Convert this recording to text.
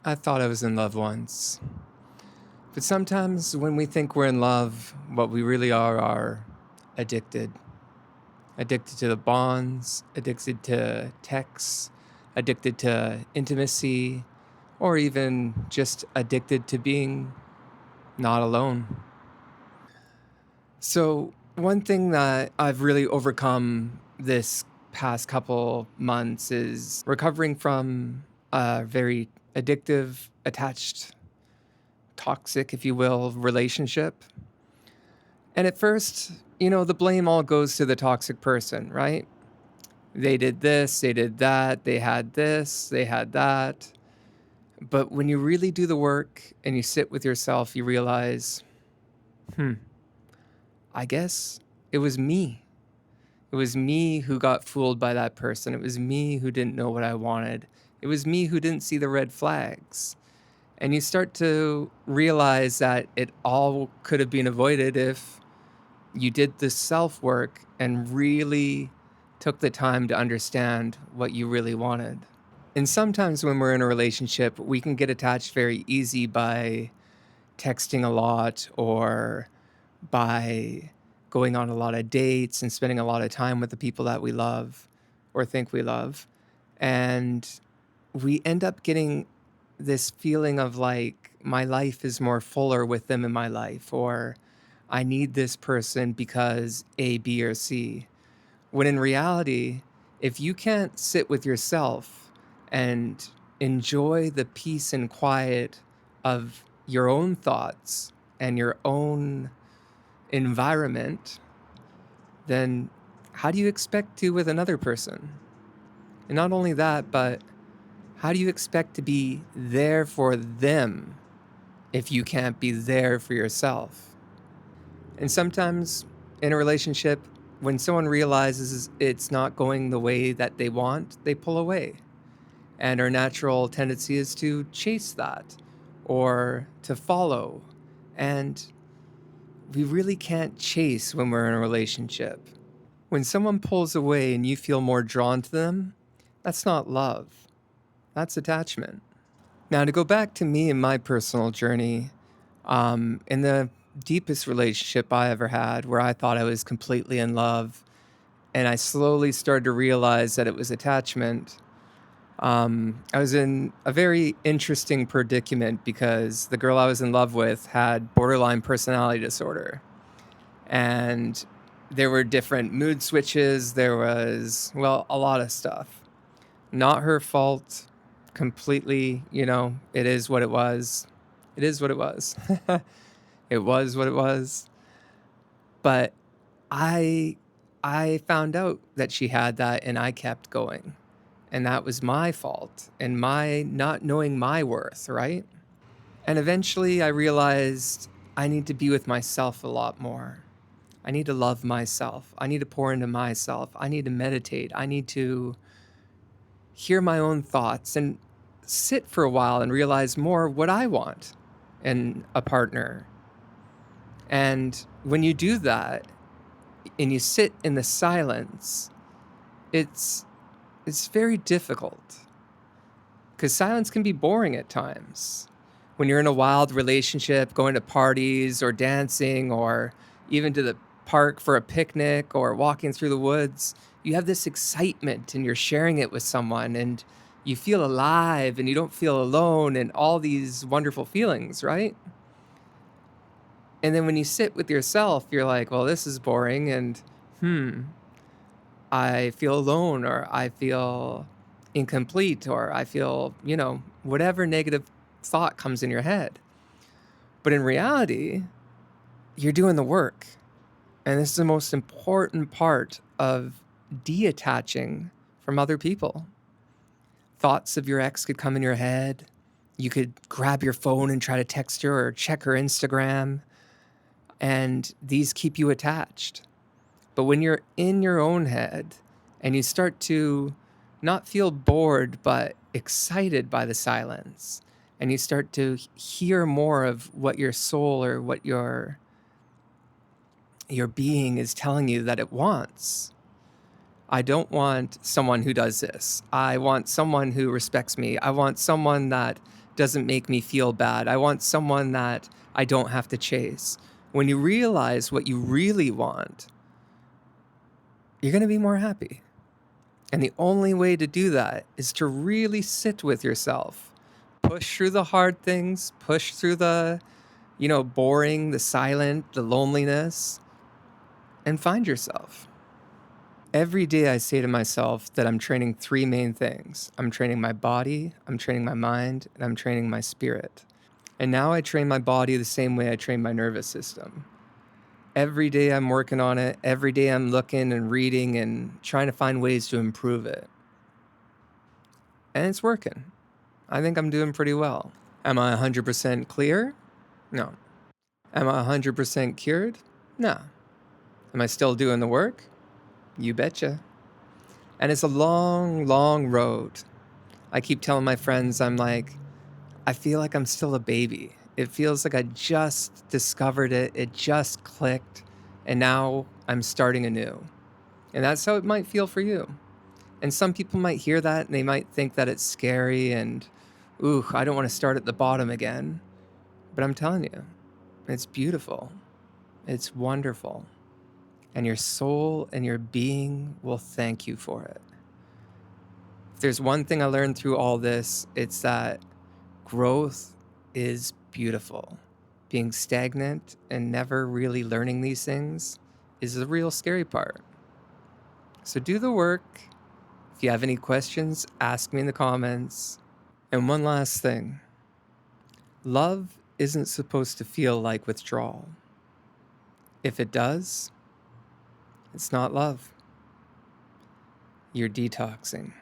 I thought I was in love once. But sometimes when we think we're in love, what we really are addicted. Addicted to the bonds, addicted to texts, addicted to intimacy, or even just addicted to being not alone. So, one thing that I've really overcome this past couple months is recovering from a very addictive, attached, toxic, if you will, relationship. And at first, the blame all goes to the toxic person, right? They did this, they did that, they had this, they had that. But when you really do the work and you sit with yourself, you realize, hmm, I guess it was me. It was me who got fooled by that person. It was me who didn't know what I wanted. It was me who didn't see the red flags. And you start to realize that it all could have been avoided if you did the self work and really took the time to understand what you really wanted. And sometimes when we're in a relationship, we can get attached very easy by texting a lot or by going on a lot of dates and spending a lot of time with the people that we love or think we love. And we end up getting this feeling of like, my life is more fuller with them in my life, or I need this person because A, B, or C. When in reality, if you can't sit with yourself and enjoy the peace and quiet of your own thoughts and your own environment, then how do you expect to with another person? And not only that, but how do you expect to be there for them if you can't be there for yourself? And sometimes in a relationship, when someone realizes it's not going the way that they want, they pull away. And our natural tendency is to chase that or to follow. And we really can't chase when we're in a relationship. When someone pulls away and you feel more drawn to them, that's not love, that's attachment. Now, to go back to me and my personal journey, in the deepest relationship I ever had, where I thought I was completely in love, and I slowly started to realize that it was attachment, I was in a very interesting predicament because the girl I was in love with had borderline personality disorder. And there were different mood switches. There was, well, a lot of stuff. Not her fault completely. It is what it was. It is what it was. It was what it was. But I I found out that she had that and I kept going. And that was my fault and my not knowing my worth, right? And eventually I realized I need to be with myself a lot more. I need to love myself. I need to pour into myself. I need to meditate. I need to hear my own thoughts and sit for a while and realize more what I want in a partner. And when you do that and you sit in the silence, it's it's very difficult because silence can be boring at times. When you're in a wild relationship, going to parties or dancing or even to the park for a picnic or walking through the woods, you have this excitement and you're sharing it with someone and you feel alive and you don't feel alone and all these wonderful feelings, right? And then when you sit with yourself, you're like, well, this is boring and hmm, I feel alone or I feel incomplete or I feel, whatever negative thought comes in your head. But in reality, you're doing the work. And this is the most important part of detaching from other people. Thoughts of your ex could come in your head. You could grab your phone and try to text her or check her Instagram. And these keep you attached. But when you're in your own head and you start to not feel bored, but excited by the silence, and you start to hear more of what your soul or what your being is telling you that it wants. I don't want someone who does this. I want someone who respects me. I want someone that doesn't make me feel bad. I want someone that I don't have to chase. When you realize what you really want, you're going to be more happy. And the only way to do that is to really sit with yourself. Push through the hard things, push through the, boring, the silent, the loneliness, and find yourself. Every day I say to myself that I'm training three main things. I'm training my body, I'm training my mind, and I'm training my spirit. And now I train my body the same way I train my nervous system. Every day I'm working on it. Every day I'm looking and reading and trying to find ways to improve it. And it's working. I think I'm doing pretty well. Am I 100% clear? No. Am I 100% cured? No. Am I still doing the work? You betcha. And it's a long, long road. I keep telling my friends, I feel like I'm still a baby. It feels like I just discovered it. It just clicked. And now I'm starting anew. And that's how it might feel for you. And some people might hear that and they might think that it's scary and, ooh, I don't want to start at the bottom again. But I'm telling you, it's beautiful. It's wonderful. And your soul and your being will thank you for it. If there's one thing I learned through all this, it's that growth is beautiful. Being stagnant and never really learning these things is the real scary part. So do the work. If you have any questions, ask me in the comments. And one last thing. Love isn't supposed to feel like withdrawal. If it does, it's not love. You're detoxing.